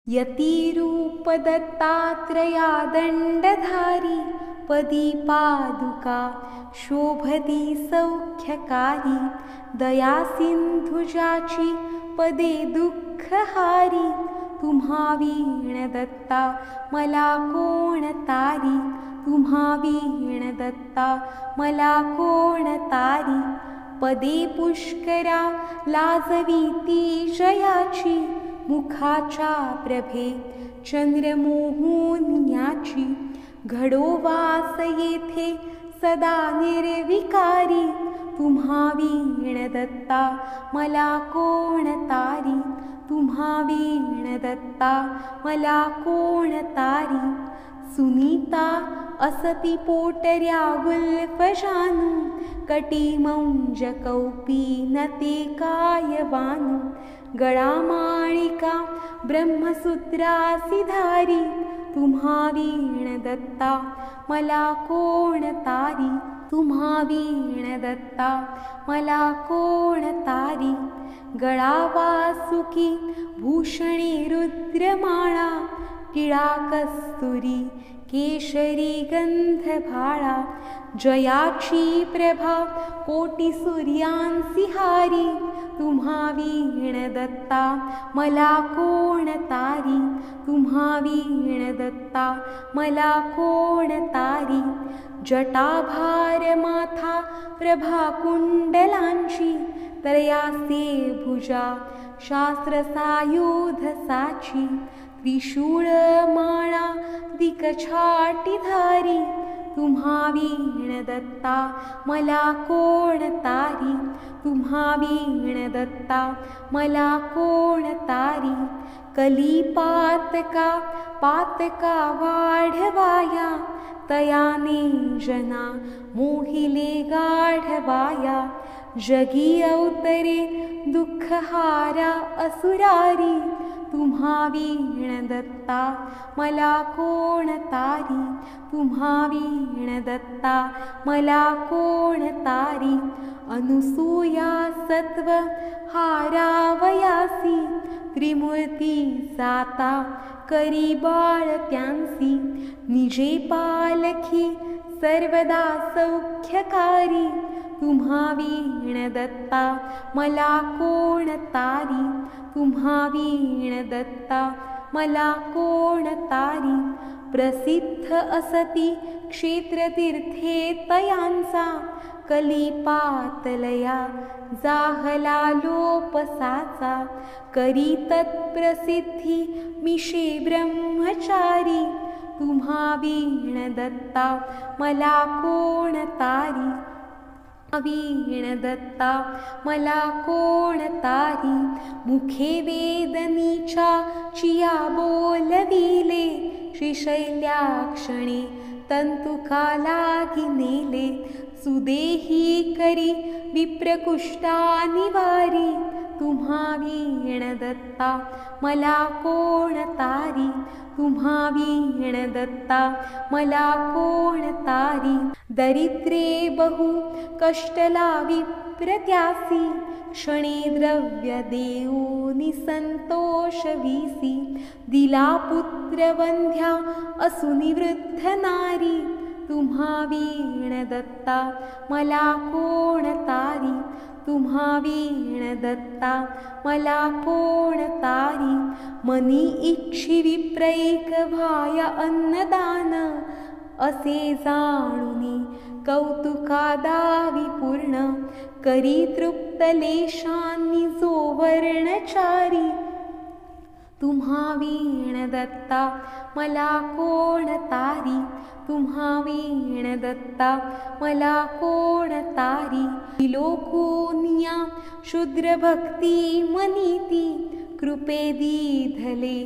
यतिरूपदत्तात्रेया दण्डधारी पदी पादुका शोभती सौख्यकारी दयासिन्धुजाची पदे दुःखहारी तुम्हा वीण दत्ता मला कोण तारी तुम्हा वीण दत्ता मला कोण तारी पदे पुष्करा लाजवीती जयाची मुखाच्या प्रभे चंद्रमोहुनियाची घडो वास येथे सदा निर्विकारी तुम्हा वीण दत्ता मला कोण तारी तुम्हा वीण दत्ता मला कोण तारी सुनीता असती पोटर्या गुल्फजानु कटिमौंज कौपीनते कायवानु गळामाणिका ब्रह्मसूत्रासी धारी तुम्हा वीण दत्ता मला कोण तारी तुम्हा वीण दत्ता मला कोण तारी गळा वासुकी भूषणे रुद्रमाळा टिळा कस्तुरी केशरी गंधभाळा जयाची प्रभा कोटी सूर्यांसी हारी तुम्हा वीण दत्ता मला कोण तारी तुम्हा वीण दत्ता मला कोण तारी जटाभार माथा प्रभा कुंडलांची त्रयासे भुजा शास्त्रसायुध साची त्रिशूळ माळा दिकछाटीधारी तुम्हा वीण दत्ता मला कोण तारी तुम्हा वीण दत्ता मला कोण तारी कलिपातका पातका वाढवाया तयाने जना मोहिले गाढवाया जगी अवतरे दुःखहारा असुरारी तुम्हा वीण दत्ता मला कोण तारी तुम्हा वीण दत्ता मला कोण तारी अनुसूया सत्व हारावयासी त्रिमूर्ती जाता करी बाळ त्यांसी निजे पालखी सर्वदा सौख्यकारी तुम्हा वीण दत्ता मला कोण तारी तुम्हा वीण दत्ता मला कोण तारी प्रसिद्ध असती क्षेत्रतीर्थे तयांचा कलिपातलया जाहला लोपसाचा करी तत्प्रसिद्धी मिशे ब्रह्मचारी तुम्हा वीण दत्ता मला कोण तारी वीण दत्ता मला कोण तारी मुखे वेदनीच्या चिया बोलविले श्रीशैल्याक्षणे तंतुकालागी नेले सुदेही करी विप्रकुष्टानिवारी तुम्हा वीण दत्ता मला कोण तारी तुम्हा वीण दत्ता मला कोण तारी दरिद्रे बहु कष्टला विप्रत्यासी क्षणे द्रव्य देऊनी संतोष वीसी दिला पुत्र वंध्या असुनी वृद्ध नारी तुम्हा वीण दत्ता मला कोण तारी तुम्हा वीण दत्ता मला कोण तारी मनी इच्छी विप्रैक भाया अन्नदान असे जाणुनी कौतुकादावी पूर्ण करी तृप्त लेशांनी जो वर्णचारी तुम्हा वीण दत्ता मला कोण तारी तुम्हा वीण दत्ता मला कोण तारी लोकुनिया शूद्र भक्ती मनीती कृपे दीधले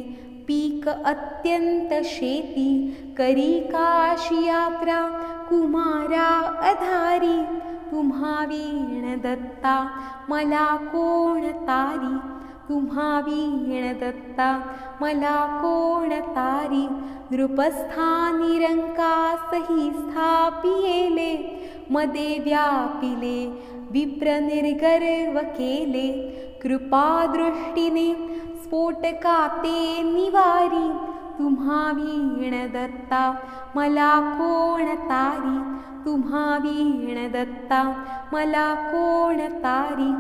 पीक अत्यंत शेती करी काशी यात्रा कुमारा अधारी तुम्हा वीण दत्ता मला कोण तारी तुम्हा वीण दत्ता मला कोण तारी नृपस्थानी रंकासही स्थापियेले मदे व्यापिले विप्र निर्गर्व केले कृपादृष्टीने स्फोटकाते निवारी. तुम्हा वीण दत्ता मला कोण तारी. तुम्हा वीण दत्ता मला कोण तारी.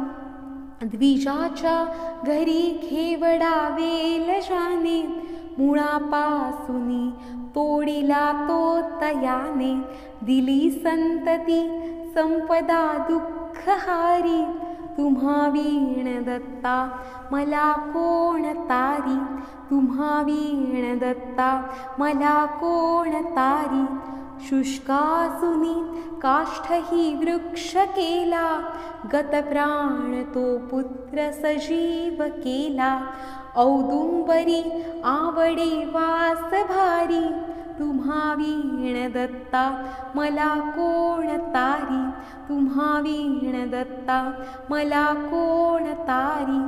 द्विजाच्या घरी घेवडावेल जाने. मुळापासूनी तोडिला तो तयाने. दिली संतती संपदा दुःखहारी. तुम्हा वीण दत्ता मला कोण तारी. तुम्हा वीण दत्ता मला कोण तारी. शुष्कासुनी काष्ठही वृक्ष केला. गतप्राण तो पुत्र सजीव केला. औदुंबरी आवडे वास भारी. तुम्हा वीण दत्ता मला कोण तारी. तुम्हा वीण दत्ता मला कोण तारी.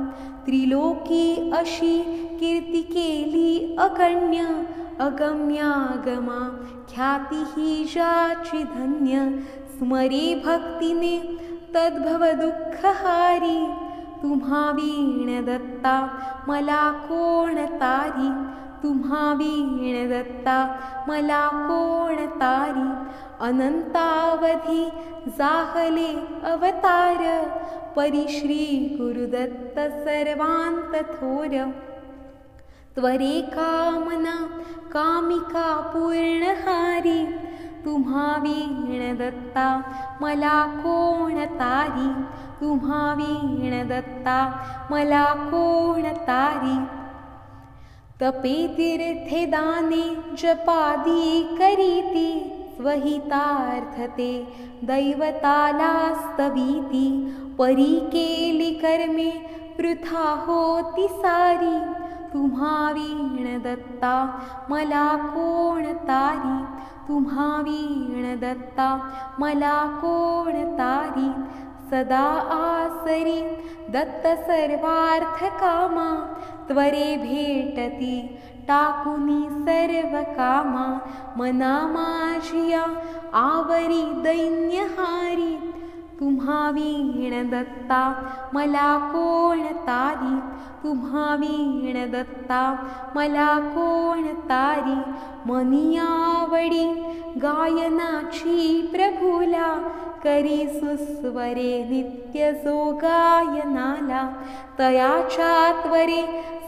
त्रिलोकी अशी कीर्ती केली अगण्य. अगम्यागमा ख्याती ही ज्याची धन्य. स्मरे भक्तीने तद्भव दुःखहारी. तुम्हा वीण दत्ता मला कोण तारी. तुम्हा वीण दत्ता मला कोण तारी. अनंतावधी जाहले अवतार. परिश्री गुरुदत्त सर्वांत थोर. त्वरे कामना कामिका पूर्णहारी. तुम्हा वीण दत्ता मला कोण तारी. तुम्हा वीण दत्ता मला कोण तारी. तपे तीर्थे दाने जपादी करीती. स्वहितार्थते दैवताला स्तवीती. परी केली कर्मे वृथा होती सारी. तुम्हा वीण दत्ता मला कोण तारी. तुम्हा वीण दत्ता मला कोण तारी. सदा आसरी दत्त सर्वार्थ कामा. त्वरे भेटती टाकुनी सर्व कामा. मना माझिया आवरी दैन्यहारी. तुम्हा वीण दत्ता मला कोण तारी. तुम्हा वीण दत्ता मला कोण तारी. मनी आवडी गायनाची प्रभुला. करी सुस्वरे नित्य जो गायनाला. तयाच्या त्वरे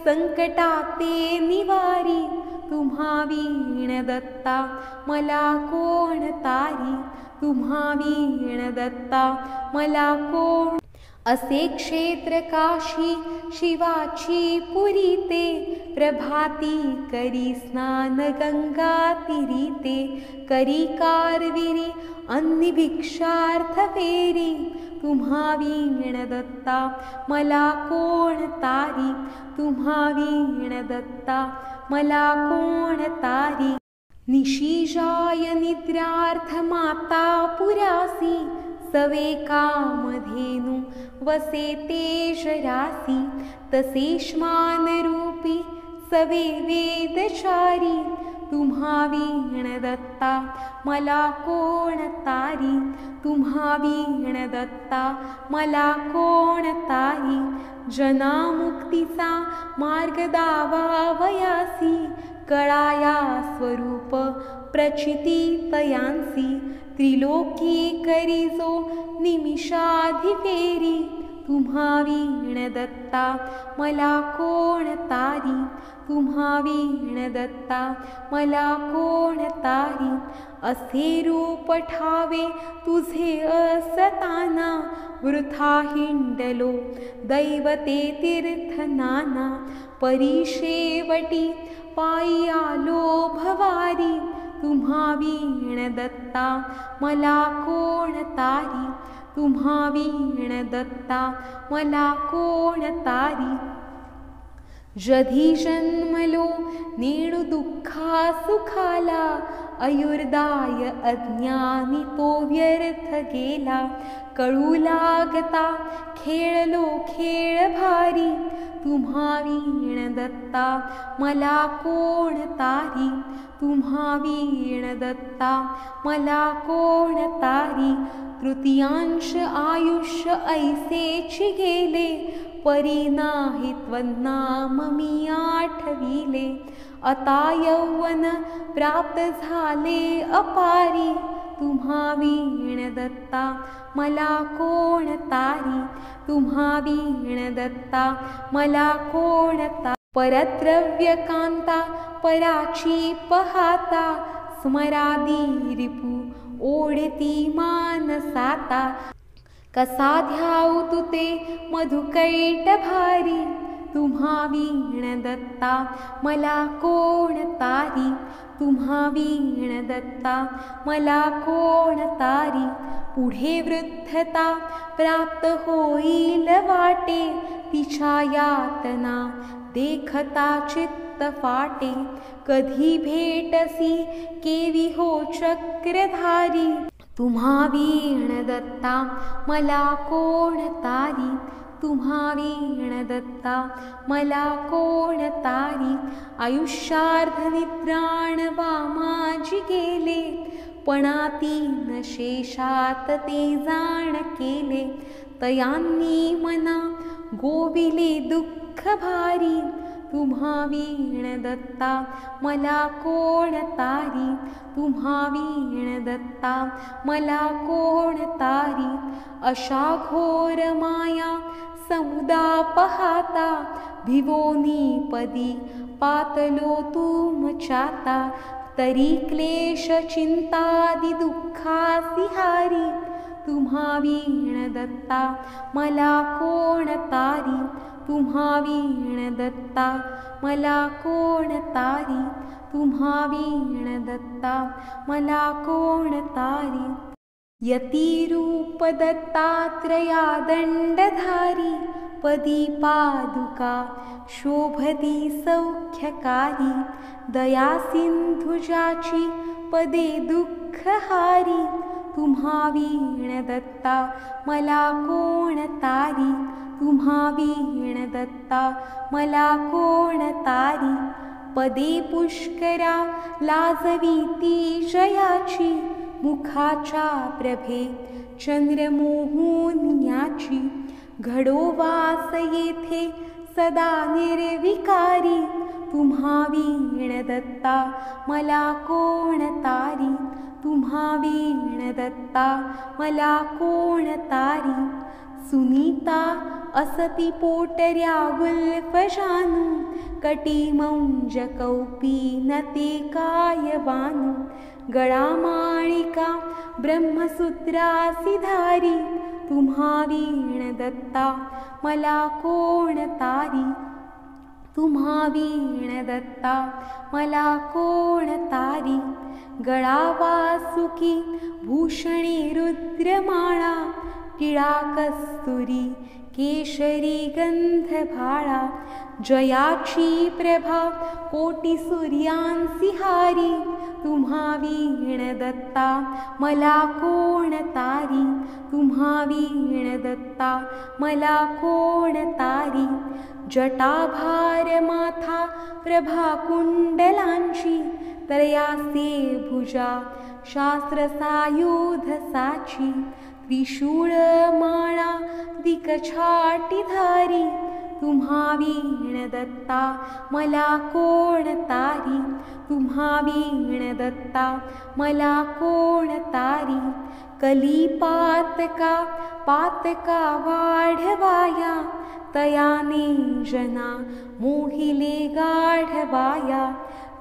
संकटाते निवारी. तुम्हा वीण दत्ता मला कोण तारी. तुम्हा वीण दत्ता मला कोण. असे क्षेत्र काशी शिवाची पुरी ते. प्रभाती करी स्नान गंगा तीरीते. करी कारविरी अन्नी भिक्षार्थ फेरी. तुम्हा वीण दत्ता मला कोण तारी. तुम्हा वीण दत्ता मला कोण तारी. निशिजाय निद्रार्थ माता पुरासी. सवे कामधेनु वसे तेजरासी. तसे श्मान रूपी सवे वेदचारी. तुम्हा वीण दत्ता मला कोण तारी. तुम्हा वीण दत्ता मला कोण तारी. जनामुक्तीचा मार्ग दावावयासी. कळाया स्वरूप प्रचिती तयांसी. त्रिलोकी करीजो निमिषाधी फेरी. तुम्हा वीण दत्ता मला कोण तारी. तुम्हा वीण दत्ता मला कोण तारी. असे रूप ठावे तुझे असताना. वृथा हिंडलो दैवते तीर्थ नाना. परिशेवटी पायी आलो भवारी. तुम्हा वीण दत्ता मला कोण तारी. तुम्हा वीण दत्ता मला कोण तारी. जधी जन्मलो नेणू दुःखा सुखाला. अयुर्दाय अज्ञानी तो व्यर्थ गेला. कळू लागता खेळलो खेळ भारी. तुम्हा वीण दत्ता मला कोण तारी. तुम्हा वीण दत्ता मला कोण तारी. तृतीयांश आयुष्य ऐसेची गेले. परी नाही त्वन्नाम मी आठविले. आता यौवन प्राप्त झाले अपारी, तुम्हा वीण दत्ता मला कोण तारी. तुम्हा वीण दत्ता मला कोण तारी. परद्रव्य कांता पराची पहाता, स्मरादी रिपू ओढती मानसाता. कसा ध्याऊ तुते मधुकैट भारी, तुम्हा वीण दत्ता मला कोण तारी. तुम्हा वीण दत्ता मला कोण तारी. पुढे वृद्धता प्राप्त होईल वाटे, तिच्या यातना देखता चित्त फाटे. कधी भेटसी केवी हो चक्रधारी, तुम्हा वीण दत्ता मला कोण तारी. तुम्हा वीण दत्ता मला कोण तारी. आयुष्यार्ध निद्राण वामाजी गेले, पणातीन शेषात ते जाण केले. तयांनी मना गोविले दुःख भारी, तुम्हा वीण दत्ता मला कोण तारी. तुम्हा वीण दत्ता मला कोण तारी. अशा घोर माया समुदा पहाता, भिवोनी पदी पातलो तुमच्याता. तरी क्लेश चिंतादि दुःखासी हारी, तुम्हा वीण दत्ता मला कोण तारी. तुम्हा वीण दत्ता मला कोण तारी. तुम्हा वीण दत्ता मला कोण तारी. यतिरूप दत्तात्रया दंडधारी, पदी पादुका शोभती सौख्यकारी. दया सिंधुजाची पदे दुःखहारी, तुम्हा वीण दत्ता मला कोण तारी. तुम्हा वीण दत्ता मला कोण तारी. पदे पुष्करा लाजवीती जयाची, मुखाच्या प्रभे चंद्रमोहून याची. घडो वास येथे सदा निर्विकारी, तुम्हा वीण दत्ता मला कोण तारी. तुम्हा वीण दत्ता मला कोण तारी. सुनीता असती पोटऱ्या गुल्फ जानू, कटी मौंज कौपीन ते काय बानू. गळा माळिका ब्रह्मसूत्रासी धारी, तुम्हा वीण दत्ता मला कोण तारी. तुम्हा वीण दत्ता मला कोण तारी. गळा वासुकी भूषणे रुद्रमाळा, टिळा कस्तुरी केशरी गंधभाळा. जयाची प्रभा कोटी सूर्यांसी हारी, तुम्हा वीण दत्ता मला कोण तारी. तुम्हा वीण दत्ता मला कोण तारी. जटाभार माथा प्रभा कुंडलांची, त्रयासे भुजा शास्त्र सायुध साची. त्रिशूळ माळा दिकछाटी धारी, तुम्हा वीण दत्ता मला कोण तारी. तुम्हा वीण दत्ता मला कोण तारी. कलिपातका पातका वाढवाया, तयाने जना मोहिले गाढवाया.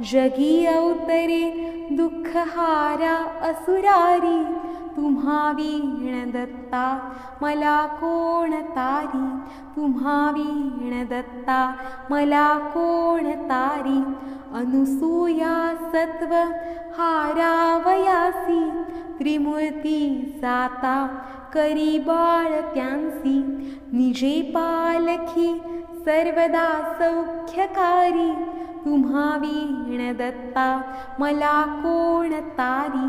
जगी अवतरे दुःखहारा असुरारी, तुम्हा वीण दत्ता मला कोण तारी. तुम्हा वीण दत्ता मला कोण तारी. अनुसूया सत्व हारावयासी, त्रिमूर्ती जाता करी बाळ त्यांसी. निजे पालखी सर्वदा सौख्यकारी, तुम्हा वीण दत्ता मला कोण तारी.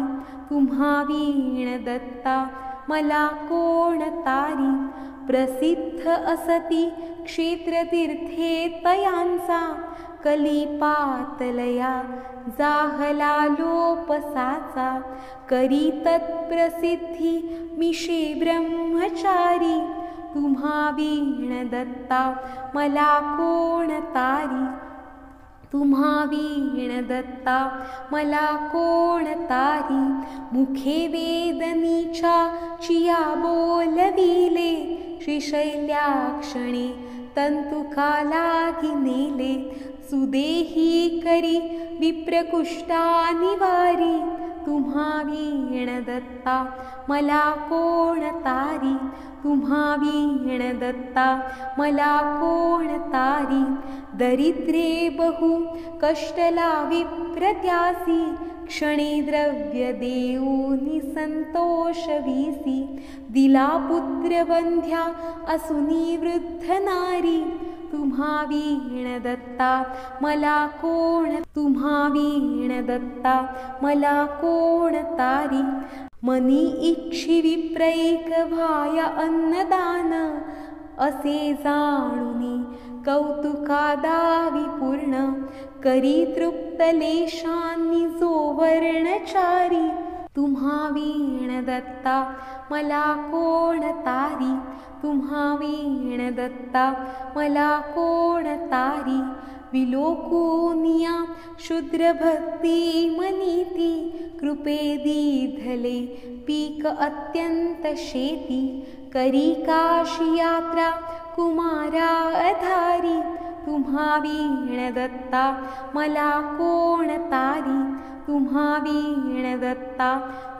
तुम्हा वीण दत्ता मला कोण तारी. प्रसिद्ध असती क्षेत्रतीर्थे तयांचा, कलिपातलया जाहला लोपसाचा. करी तत्प्रसिद्धी मिशे ब्रह्मचारी, तुम्हा वीण दत्ता मला कोण तारी. तुम्हा वीण दत्ता मला कोण तारी. मुखे वेदनीच्या चिया बोलविले श्रीशैल्याक्षणे तंतुका लागी नेले. सुदेही करी विप्रकुष्ठा निवारी. तुम्हा वीण दत्ता मला कोण तारी. तुम्हा वीण दत्ता मला कोण तारी. दरिद्रे बहु कष्टला विप्रत्यासी क्षणे द्रव्य देऊनी संतोष वीसी. दिला पुत्र वंध्या असुनी वृद्ध नारी. तुम्हा वीण दत्ता मला कोण. तुम्हा वीण दत्ता मला कोण तारी. मनी इच्छी विप्रैक व्हाय अन्नदान असे जाणुनी कौतुकादावी पूर्ण. करी तृप्त लेशांनी जो वर्णचारी. तुम्हा वीण दत्ता मला कोण तारी. तुम्हा वीण दत्ता मला कोण तारी. विलोकुनिया शुद्र भक्ती मनीती कृपे दीधले पीक अत्यंत शेती. करी काशी यात्रा कुमारा अधारी. तुम्हा वीण दत्ता मला कोण तारी. तुम्हा वीण दत्ता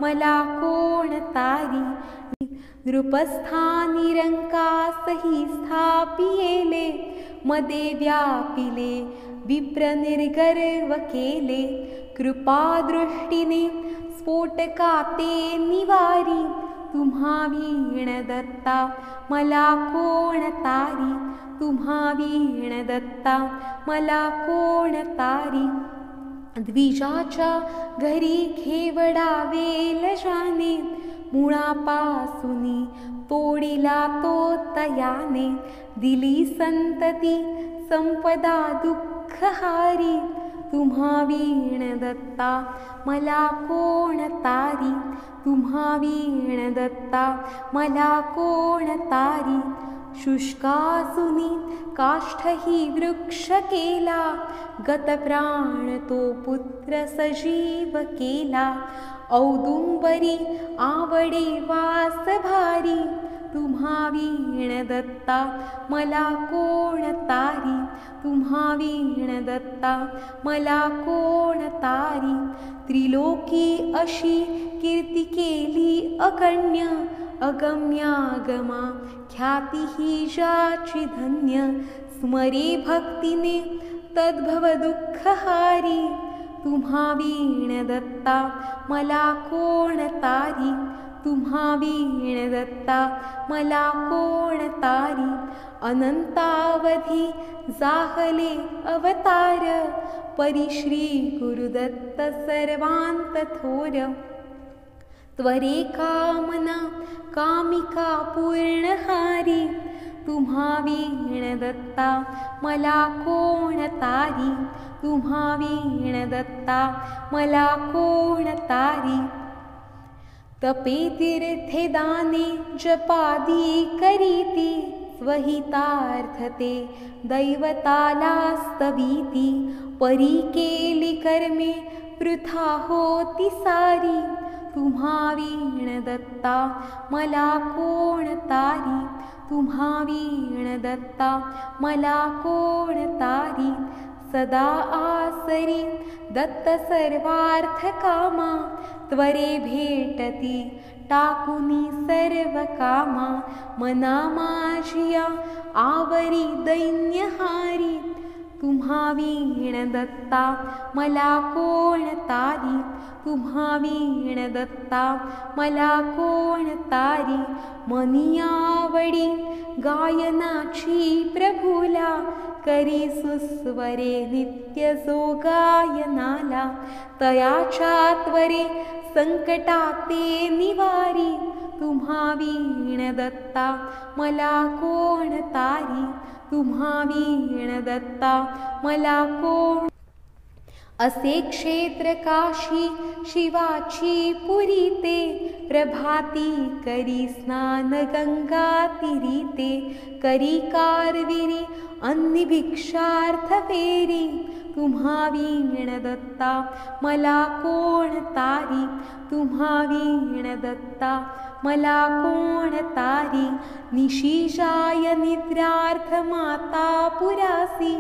मला कोण तारी. नृपस्थानी रंकासही स्थापियेले मदे व्यापिले विप्र निर्गर्व केले. कृपादृष्टीने स्फोटकाते निवारी. तुम्हा वीण दत्ता मला कोण तारी. तुम्हा वीण दत्ता मला कोण तारी. द्विजाच्या घरी घेवडा वेल जाणे मुळापासूनी तोडिला तो तयाने. दिली संतती संपदा दुःखहारी. तुम्हा वीण दत्ता मला कोण तारी. तुम्हा वीण दत्ता मला कोण तारी. शुष्कासुनी काष्ठही वृक्ष केला गतप्राण तो पुत्र सजीव केला. औदुंबरी आवडे वास भारी. तुम्हा वीण दत्ता मला कोण तारी. तुम्हा वीण दत्ता मला कोण तारी. त्रिलोकी अशी कीर्ती केली अगण्य अगम्यागमा ख्याती ही जाची धन्य. स्मरे भक्तीने तद्भव दुःखहारी. तुम्हा वीण दत्ता मला कोण तारी. तुम्हा वीण दत्ता मला कोण तारी. अनंतावधी जाहले अवतार परिश्री गुरुदत्त सर्वांत थोर. त्वरे कामना कामिका पूर्णहारी. तुम्हा वीण दत्ता मला कोण तारी. तुम्हा वीण दत्ता मला कोण तारी. तपे तीर्थे दाने जपादी करीती स्वहितार्थते दैवताला स्तवीती. परी केली कर्मे वृथा होती सारी. तुम्हा वीण दत्ता मला कोण तारी. तुम्हा वीण दत्ता मला कोण तारी. सदा आसरी दत्त सर्वार्थ कामा त्वरे भेटती टाकुनी सर्व कामा. मना माझिया आवरी दैन्यहारी. तुम्हा वीण दत्ता मला कोण तारी. तुम्हा वीण दत्ता मला कोण तारी. मनी आवडी गायनाची प्रभुला करी सुस्वरे नित्य जो गायनाला. तयाच्या त्वरे संकटाते निवारी. तुम्हा वीण दत्ता मला कोण तारी. तुम्हा वीण दत्ता मला कोण. असे क्षेत्र काशी शिवाची पुरी ते, प्रभाती करी स्नान गंगा तीरी ते, करी कारविरी अन्नी भिक्षार्थ फेरी, तुम्हा वीण दत्ता मला कोण तारी, तुम्हा वीण दत्ता मला कोण तारी, निशिजाय निद्रार्थ माता पुरासी,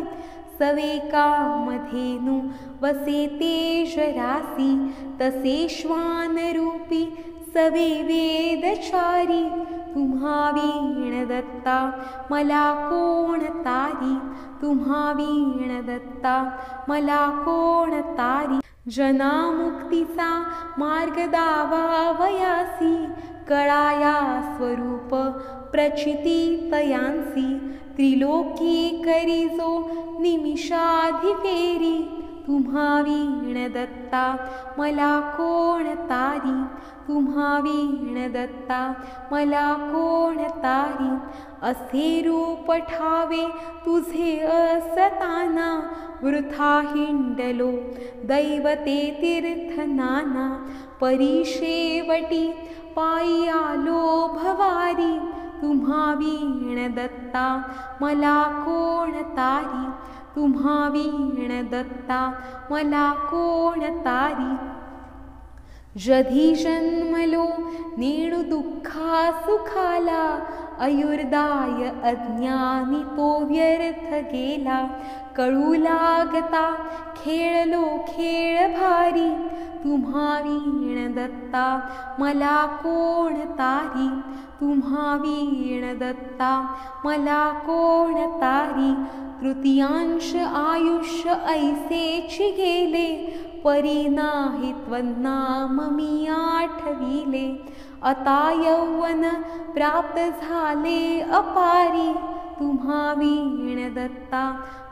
सवेकामधेनु वसे तेजरासी, तसे श्वानरूपी सवे वेदचारी, तुम्हा वीण दत्ता मला कोण तारी, तुम्हा वीण दत्ता मला कोण तारी, जनामुक्तीचा मार्ग दावावयासी, कळाया स्वरूप प्रचिती तयांसी, त्रिलोकी करीजो निमिषाधी फेरी, तुम्हा वीण दत्ता मला कोण तारी, तुम्हा वीण दत्ता मला कोण तारी, असे रूप ठावे तुझे असताना, वृथा हिंडलो दैवते तीर्थ नाना, परिशेवटी पायी आलो भवारी, तुम्हा वीण दत्ता मला कोण तारी, तुम्हा वीण दत्ता मला कोण तारी, जधी जन्मलो नेणू दुःखा सुखाला, आयुर्दाय अज्ञानी तो व्यर्थ गेला, कळू लागता खेळलो खेळ भारी, तुम्हा वीण दत्ता मला कोण तारी, तुम्हा वीण दत्ता मला कोण तारी, तृतीयांश आयुष्य ऐसेची गेले, परी नाही त्वन्नाम मी आठविले, आता यौवन प्राप्त झाले अपारी, तुम्हा वीण दत्ता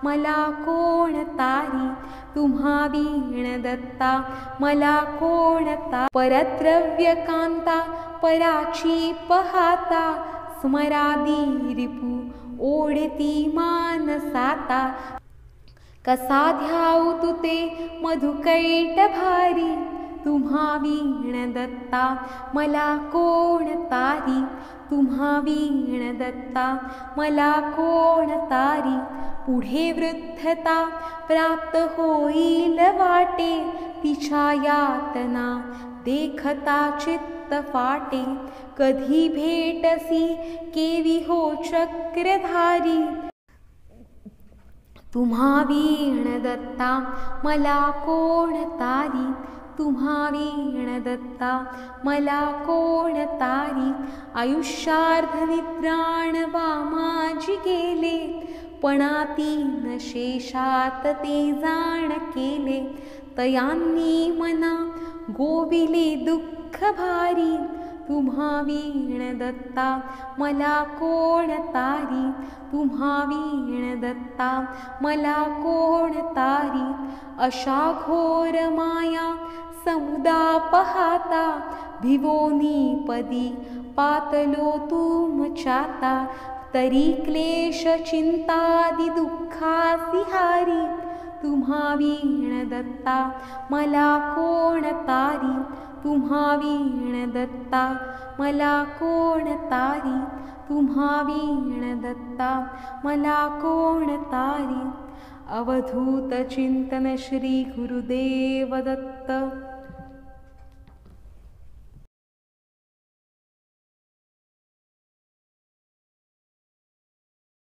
मला कोण तारी, तुम्हा वीण दत्ता मला कोण तारी, परद्रव्य कांता पराची पहाता, स्मरादी रिपू ओढती मानसाता, कसा ध्याऊ तुते मधुकैट भारी, तुम्हा वीण दत्ता मला कोण तारी, तुम्हा वीण दत्ता मला कोण तारी, पुढे वृद्धता प्राप्त होईल वाटे, तिच्या यातना देखता चित्त फाटे, कधी भेटसी केवी हो चक्रधारी, तुम्हा वीण दत्ता मला कोण तारी, तुम्हा वीण दत्ता मला कोण तारी, आयुष्यार्ध निद्राणवा माझी गेले, पणातीन शेषात ते जाण केले, तयांनी मना गोविले दुःख भारी, तुम्हा वीण दत्ता मला कोण तारी, तुम्हा वीण दत्ता मला कोण तारी, अशा घोर माया समुदा पहाता, भिवोनी पदी पातलो तुमच्याता, तरी क्लेश चिंतादि दुःखासी हारी, तुम्हा वीण दत्ता मला कोण तारी, तुम्हा वीण दत्ता मला कोण तारी, तुम्हा वीण दत्ता मला कोण तारी. अवधूत चिंतन श्री गुरुदेव दत्त.